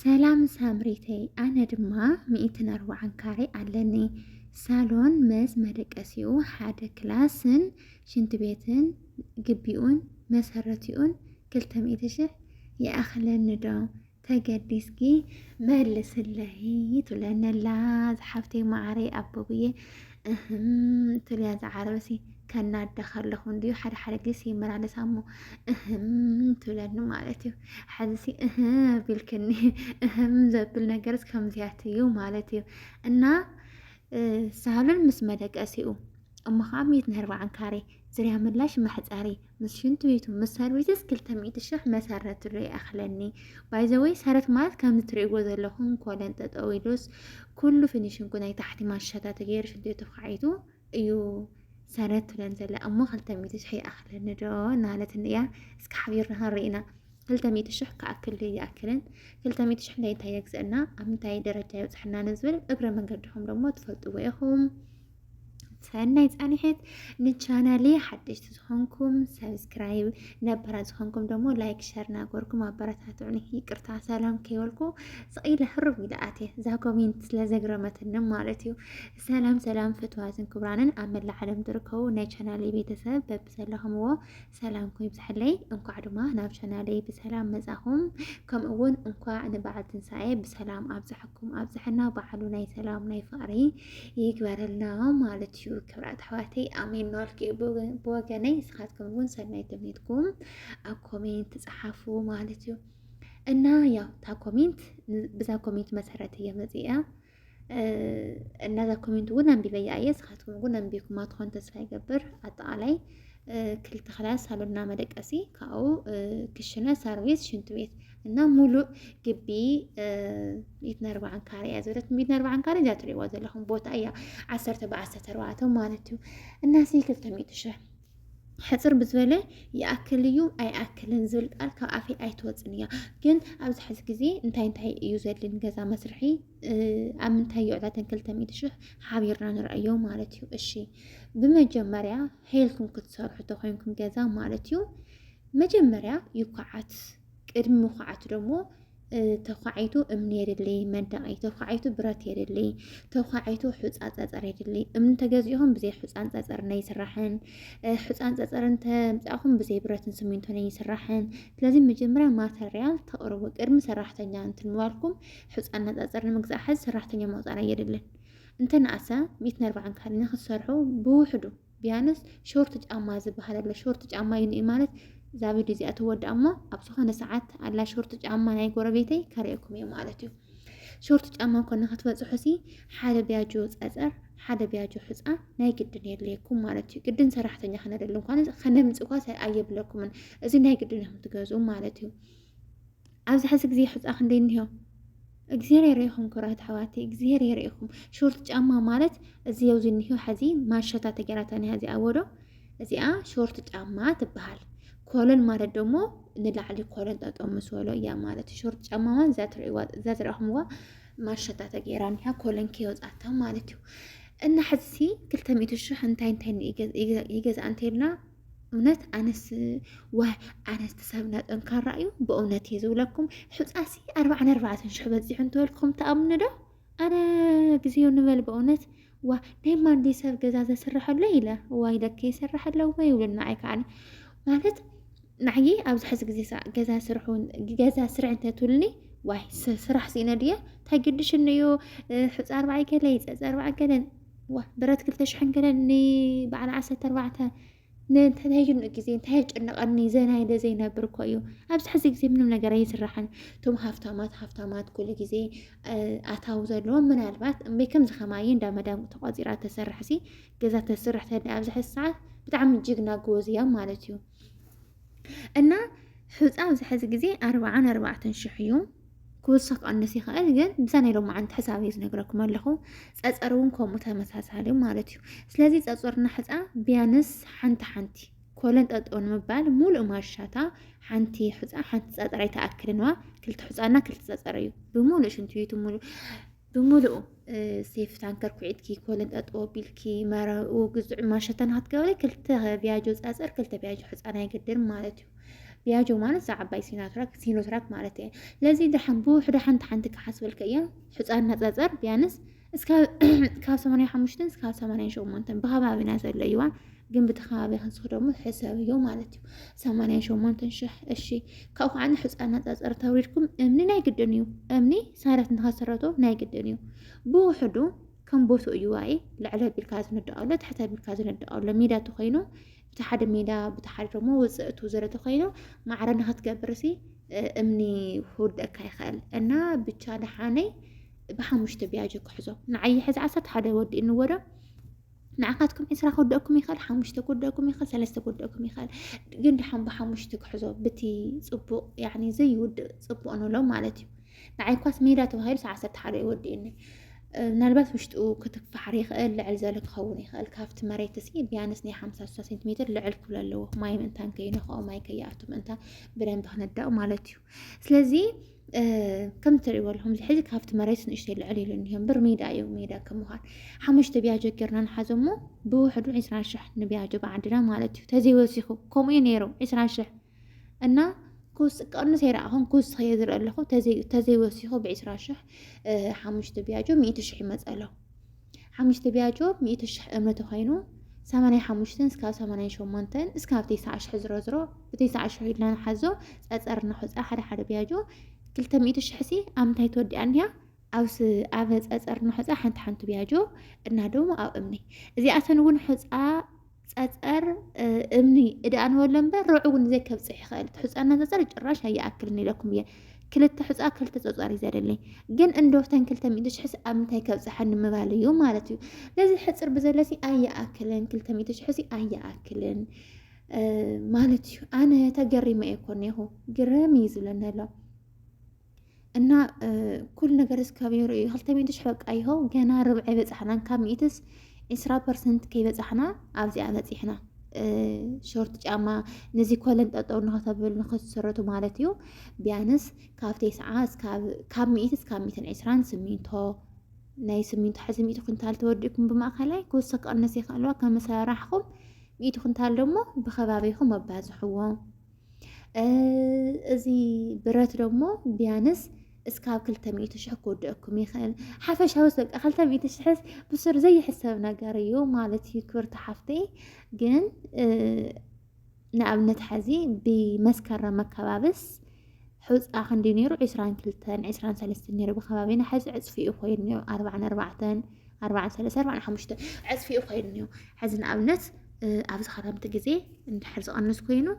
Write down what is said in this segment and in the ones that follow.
ሰላም ሳምሪተይ ኣነ ድማ 140 ካሬ ኣለኒ ሳሎን መስ መደቀሲኡ ሓደ ክላስን ሽንት ቤትን ግቢኡን መሰረቲኡን 200,000 ይኣኽለኒ ዶ ተገዲስኪ መልስለይ ትብለነላ ዝሓፍተይ ማዕረ ኣቦብዬ ትልያ ዝዓረበሲ ከናደኸለኹ እንዲሁ ሓደ ግዜ ይመላለስ እሞ ትብለኒ ማለት እዩ ሓዚሲ ቢልክኒ ዘብል ነገርስ ከምዚያትዩ ማለት እዩ እና ሳሎን ምስ መደቀሲኡ እሞ ከዓ 140 ካሬ ዝርያ ምላሽ ማሕፀሪ ምስ ሽንት ቤቱ ምስ ሰርቪስስ 200,000 መሰረት ይኣኽለኒ ባይዘወይ ሰረት ማለት ከምዚ ትሪእዎ ዘለኹም ኮለን ጠጠው ኢሉስ ኩሉ ፊኒሽንጉ ናይ ታሕቲ ማሻታ ተገይሩ ሽንት ቤቱ ተኻዒቱ እዩ ሰረት ትብለን ዘላ እሞ 200,000 ይኣኽለኒ ዶ ናለት እያ እስኪ ሓቢርና ንሪኢና 200,000 ከኣክል ይኣክልን 200,000 ላይ እንታይ የግዝአና ኣብ ምንታይ ደረጃ ይበፅሐና ንዝብል እግረ መንገድኹም ደግሞ ትፈልጥዎ ኢኹም ሰናይ ጻኒሕት ንቻናሌ ሓድሽቲ ዝኾንኩም ሰብስክራይብ ነበራ ዝኾንኩም ደግሞ ላይክ ሸር ናገርኩም ኣበረታትዑኒ ይቅርታ ሰላም ከይበልኩ ስቂለ ሕርብ ኢላኣቴ እዛ ኮሜንት ስለዘግረመትኒ ማለት እዩ ሰላም ፍትዋትን ክብራንን ኣብ መላእ ዓለም ትርከቡ ናይ ቻናሌ ቤተሰብ በብዘለኹምዎ ሰላምኩም ይብዛሕለይ እንኳዕ ድማ ናብ ቻናሌ ብሰላም መጻኹም ከምኡ እውን እንኳዕ ንበዓል ትንሳኤ ብሰላም ኣብዝሐኩም ኣብዝሐና በዓሉ ናይ ሰላም ናይ ፍቅሪ ይግበረልና ማለት እዩ ክብራት ኣሕዋተይ ኣሜን ናልኪ ብወገነይ ንስኻትኩም እውን ሰናይ ተመኒትኩም ኣብ ኮሜንት ጻሓፉ ማለት እዩ እና ያው ታ ኮሜንት ብዛ ኮሜንት መሰረት እየ መፅኣ እና ዛ ኮሜንት እውን አንቢበያ እየ ንስኻትኩም እውን አንቢብኩማ ትኾን ተስፋ ይገብር ኣጠቃላይ ክልተ ክላስ ሳሎንና መደቀሲ ካብኡ ክሽነ ሰርቪስ ሽንት ቤት እና ሙሉእ ግቢ 140 ካሬ እያ ዝብለት 140 ካሬ እዚኣ ትሪእዋ ዘለኹም ቦታ እያ 10 ብ14 ማለት እዩ እና 200,000 ሕፅር ብዝበለ ይኣክል እዩ ኣይኣክልን ዝብል ቃል ካብ ኣፌ ኣይትወፅን እያ ግን ኣብዚ ሕዚ ግዜ እንታይ እዩ ዘድልን ገዛ መስርሒ ኣብ ምንታይ ይውዕላተን 200,000 ሓቢርና ንርአዮ ማለት እዩ እሺ ብመጀመርያ ሄልኩም ክትሰርሑ ተኮይንኩም ገዛ ማለት እዩ መጀመርያ ይኳዓት ቅድሚ ምኳዓቱ ደግሞ ተኳዒቱ እምኒ የድሊ መንደቂ ተኳዒቱ ብረት የድሊ ተኳዒቱ ሕፃን ፀፀር የድሊ እምኒ ተገዚኡኹም ብዘይ ሕፃን ፀፀር ናይ ስራሕን ሕፃን ፀፀር እንተምፃእኹም ብዘይ ብረትን ስሚንቶ ናይ ስራሕን ስለዚ መጀመርያ ማተርያል ተቅርቡ ቅድሚ ሰራሕተኛ እንትንዋልኩም ሕፃን ፀፀር ንምግዛእ ሕዚ ሰራሕተኛ መውፃእና የድልን እንተነኣሰ 140 ካሬ ንክትሰርሑ ብውሕዱ ቢያንስ ሾርት ጫማ ዝበሃል ኣሎ ሾርት ጫማ እዩ ማለት ዛቢ ዲዚኣ ትወድኣ እሞ ኣብ ዝኾነ ሰዓት ኣላ ሾርት ጫማ ናይ ጎረቤተይ ከሪአኩም እየ ማለት እዩ ሾርት ጫማ ኮነ ክትበፅሑ ሲ ሓደ ቢያጆ ፀፀር ሓደ ቢያጆ ሕፃን ናይ ግድን የድልየኩም ማለት እዩ ግድን ሰራሕተኛ ክነደሊ እንኳን ከነምፅኳ ኣየብለኩምን እዚ ናይ ግድን ኢኹም ትገዝኡ ማለት እዩ ኣብዚ ሕዚ ግዜ ሕፃ ክንደይ እኒሆ እግዚአብሔር የርኢኹም ክብራት ኣሕዋቲ እግዚአብሔር የርኢኹም ሾርት ጫማ ማለት እዚ ኣብዚ እኒሆ ሕዚ ማሸታ ተገይራታ እዚኣ ወዶ እዚኣ ሾርት ጫማ ትበሃል ኮለን ማለት ደግሞ ንላዕሊ ኮለን ጠጠው ምስ በሎ እያ ማለት ሾርት ጫማ ማለት እዛ ትሪእኹምዋ ማሸታ ተገይራኒያ ኮለን ከይወፃታ ማለት እዩ እና ሕዚ 200,000 እንታይ ይገዛ እንተይልና እውነት ኣነስ ተሰብና ጠንካራ እዩ ብእውነት እየ ዝብለኩም ሕፃሲ 44,000 በፂሑ እንትበልኩም ተኣምኑ ዶ ኣነ ግዚኡ ንበል በእውነት ዋ ናይ ማንዲ ሰብ ገዛ ዘስርሐሎ ኢለ ዋይ ለከ ይሰርሐሎ ወይ ይብልና ኣይከዓኒ ማለት ናዕይ ኣብዚ ሕዚ ግዜ ገዛ ስርዕ እንተትብልኒ ዋይ ስራሕ ሲነ ድየ ታይግድሽ እንዮ ሕፃ 4 ገለ ይፀፅ 4 ገለ ዋ ብረት 2,000 ገለ ንበዓል 14 ንንተታይን ግዜ እንታይ ጨነቀኒ ዘና ኢለ ዘይነብር እኮ እዩ ኣብዚ ሕዚ ግዜ ምንም ነገር ኣይስራሕን ቶም ሃፍታማት ኩሉ ግዜ ኣታው ዘለዎም ምናልባት እምበይ ከምዚ ከማይ እንዳ መዳም ተቆፂራ ተሰርሕ ሲ ገዛ ተስርሕ ተደ ኣብዚ ሕዚ ሰዓት ብጣዕሚ ጅግና ጎበዝ እያ ማለት እዩ እና ሕፃ ኣብዚ ሕዚ ግዜ 44,000 እዩ ክውስኽ ቀንስ ይኽእል ግን ብዛ ናይ ሎማዓንቲ ሕሳብ እዩ ዝነግረኩም ኣለኹ ፀፀር እውን ከምኡ ተመሳሳሊ ማለት እዩ ስለዚ ፀፀርና ሕፃ ቢያንስ ሓንቲ ኮለን ጠጠው ንምባል ሙሉእ ማሻታ ሓንቲ ሕፃ ሓንቲ ፀፀር ኣይተኣክልንዋ ክልተ ሕፃና ክልተ ፀፀር እዩ ብሙሉእ ሽንት ቤቱ ብሙሉእ ሴፍ ታንከር ኩዒትኪ ኮለን ጠጠው ቢልኪ መረኡ ግዙዕ ማሸታ ንክትገብሪ ክልተ ቢያጆ ፀፀር ክልተ ቢያጆ ሕፃን ኣይግድን ማለት እዩ بياجو مالت زعباي سينوتراك مالتي لذي دحن بوح دحن تحنتك حسبلك إياه حزقان نتزر بيانس اسكا 85 اسكا 88 بخبابي نازل ليوان ግን ብተኸባቢ ክንስኽደሞ ሕሳብ እዩ ማለት እዩ 88 ሽሕ እሺ ካብኡ ከዓ ሕፃን ነፃፀር ተወሪድኩም እምኒ ናይ ግድን እዩ እምኒ ሳረት እንተኸሰረቶ ናይ ግድን እዩ ብውሕዱ ከም ቦቱ እዩ ዋይ ልዕለ ቢልካ ዝንደቀሎ ትሕተ ቢልካ ዝንደቀሎ ሜዳ ተኮይኑ ብተሓደ ሜዳ ብተሓደ ደግሞ ውፅእቱ ዘለ ተኮይኑ ማዕረ ንኽትገብርሲ እምኒ ክውደቕካ ይኽእል እና ብቻ ደሓነይ ብሓሙሽተ ቢያጆ ክሕዞ ንዓይ ሕዚ 11 ወዲ እንወዶ نعقدكم عسرة كودكم يخال حمشت كودكم يخال ثلاثة كودكم يخال جند حم بحمشت كحزو بتي صبو يعني زي ود صبو أنا لو مالتي نعي كواس ميرات وهاي ساعة ست حري ودي إني نلبس مشتو كتك فحري خال لعل ذلك خوني خال كافت مريت تسيب يعني سني 5 سنتيمتر لعل كل اللو ماي من تان كينه أو ماي كياتهم أنت برين بهندأ مالتيو سلزي كم تري والهم زي حزك هافت مريس نشتري العلي لأنهم برميدا يوم ميدا كمهار حمش تبيعجو كرنا نحزمو بوحد عسران شح نبيعجو بعدنا مالتي تزي وسيخو كومينيرو عسران شح أنا كوس كأنه سيرا هم كوس خيزر اللخو تزي وسيخو بعسران شح حمش تبيعجو 100 شح مسألة حمش تبيعجو 100 شح أمنتو خينو 85 اسكا 88 اسكا 19 حزرو 19 هيدنا نحزو أتقرنا حز أحد بيعجو كلتا 100 شحسي أمتى تودي عنها أو أبز أزرنا حزة حنت بياجو إنها دوم أو أمني إذا أتنون حزة أزر أمني إذا أنا ولا مبر رعون زي كبصح خالد حزة أنا تزرج الراش هي أكلني لكم يا كلتا حزة كلتا تزاري زار لي جن إندوفتن كلتا 100 شحس أمتى كبصح حن مباليو مالتي لازم حتصر بزلسي أي أكلن كلتا 100 شحسي أي أكلن مالتي أنا تجري ما يكون يهو جرامي زلنا لا እና ኩል ነገር እስካቢሩ ህልተሚት ሽፈቅ አይሆ ገና ربع በጽحنا ካሚትስ 10% ከይበጽحنا ኣብዚ ኣመጽሕና ሾርት ጫማ ነዚ ኮለን ጠጠው ንኸተብል ንኸሰረቱ ማለት እዩ ቢያንስ ካብቴ ሰዓት ካብ 100 እስከ 128 ናይ 8 حزميت ኩንታል ተወዲኩም ብማእኸላይ ክወሰቅ ኣነሰ ይኽእልዋ ከመሰራሕኩም 100 ኩንታል ደሞ ብኸባቢኩም ኣባዝሕዎ እዚ ብረት ደሞ ቢያንስ اسكاب كلتا 100 شح كودكم يخل حفش هوسك اخلتا 100 شحس بصير زي حساب نقاريو مالتي كبرت حفتي جن نعم نتحزي بمسكرة مكبابس حوز اخن دينيرو 20 كلتان 20 ثلاثة دينيرو بخبابين حز عز في اخوينيو 4 3 4 5 عز في اخوينيو حزن ابنت ابز خرمت جزي نحرز انس كوينو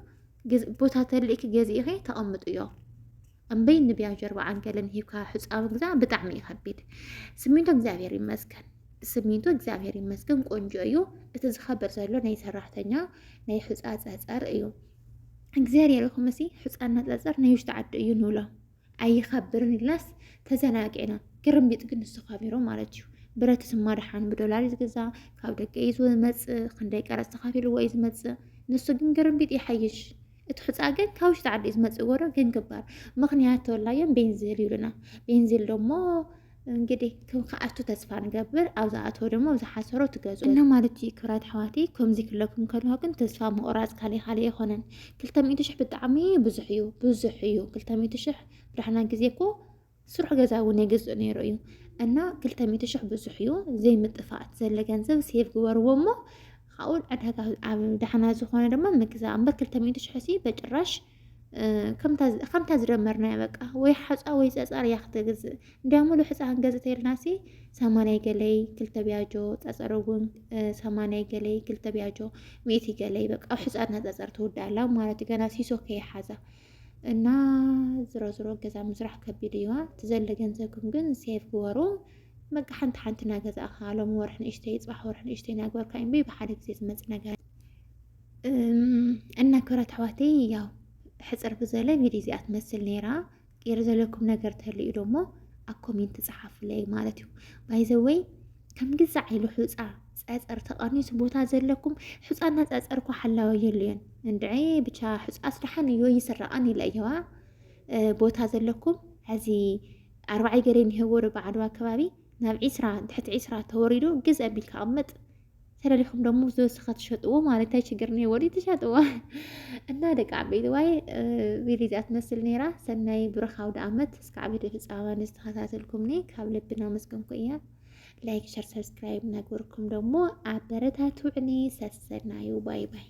بوتات ليك جزي اخي تقمط ايو أم بين نبيع جربا عن قالن هيكا حس أبغزا بتعمي خبيت سمينتو إكزافير يمسكن سمينتو إكزافير يمسكن قنجو أيو إتزخبر زالو ناي سراحتنيا ناي حس أزار أيو إكزاري لكم مسي حس أنا أزار نايوش تعد أيو نولا أي خبرني الناس تزناقينا كرم بيتقن السخافيرو مالتشو برات سمارحان بدولار يزقزا كابدك إيزو المز خندايك على السخافير وإيز مز نسو جن كرم بيت يحيش اتحس أجن كاوش تعدي اسمه تصوره كن كبار مخنيات ولا يوم بينزل يلنا بينزل دمو እንግዲህ ከአቶ ተስፋ ንገብር ኣብዛኣቶ ደሞ ዝሓሰሮ ትገዙ እና ማለት ይክራት ሓዋቲ ከምዚ ክለኩም ከልሆ ግን ተስፋ ምቑራጽ ካሊ ይኾነን 200 ሽሕ ብጣዕሚ ብዙሕ እዩ 200 ሽሕ ብድሕና ግዜ እኮ ስሩሕ ገዛ እውን የገዝኡ ነይሩ እዩ እና 200 ሽሕ ብዙሕ እዩ ዘይ ምጥፋት ዘለ ገንዘብ ሴቭ ግበርዎ እሞ ካኡል ዕዳጋ ኣብ ድሕና ዝኾነ ደሞ ምግዛ እምበር 200 ሽሕ ሲ በጭራሽ ከምታ ዝደመርና ያበቃ ወይ ሓፃ ወይ ጸጻር ያኽተግዝ እንዲያሙሉ ሕፃን ገዝተ ይርናሲ 80 ገለይ ክልተ ቢያጆ ጸጸረውን 80 ገለይ ክልተ ቢያጆ 100 ገለይ በቃ ሕፃን ጸጸር ተወዳላ ማለት ገና ሲሶ ከይሓዛ እና ዝሮ ገዛ ምስራሕ ከቢድ እዩ ተዘለ ገንዘብኩም ግን ሴፍ ግበሩ በቃ ሓንቲ ገዛ ኣኻሎም ወርሕን እሽተይ ጽባሕ ወርሕን እሽተይ ናግበርካ እምቢ በሓደ ግዜ ዝመጽ ነገር እና ክራት ሓዋቲ ያው حصر بزله فيديو زي أتمثل نيرا يرزق لكم نجار تهلي دومو أكومنت صحف لي مالتيو باي ذا واي كم جزء عيلو حوصا أسأر تقاني سبوتا زلكم حوصا ناس أسأركو حلاوي يلين ندعي بتشا حوص أصلحني يوي سرقاني لأيوا بوتا زلكم هذه 4 قرين هو بعد وكبابي ناب عسرة تحت عسرة توريدو جزء بالكامت ተደሊኹም ደሞ ዝወስኸ ትሸጥዎ ማለት ችግር ነው ወዲ ትሸጥዎ እና ደቂ ዓበይቲ ዋይ ቪዲዮ ትመስል ነይራ ሰናይ ብረኻው ዓመት እስከ ዓበይቲ ፍጻሜ ዝተኸታተልኩምኒ ካብ ልብና መስገንኩ እያ ላይክ ሸር ሰብስክራይብ ነገርኩም ደሞ አበረታቱዕኒ ሰሰናዩ ባይ ባይ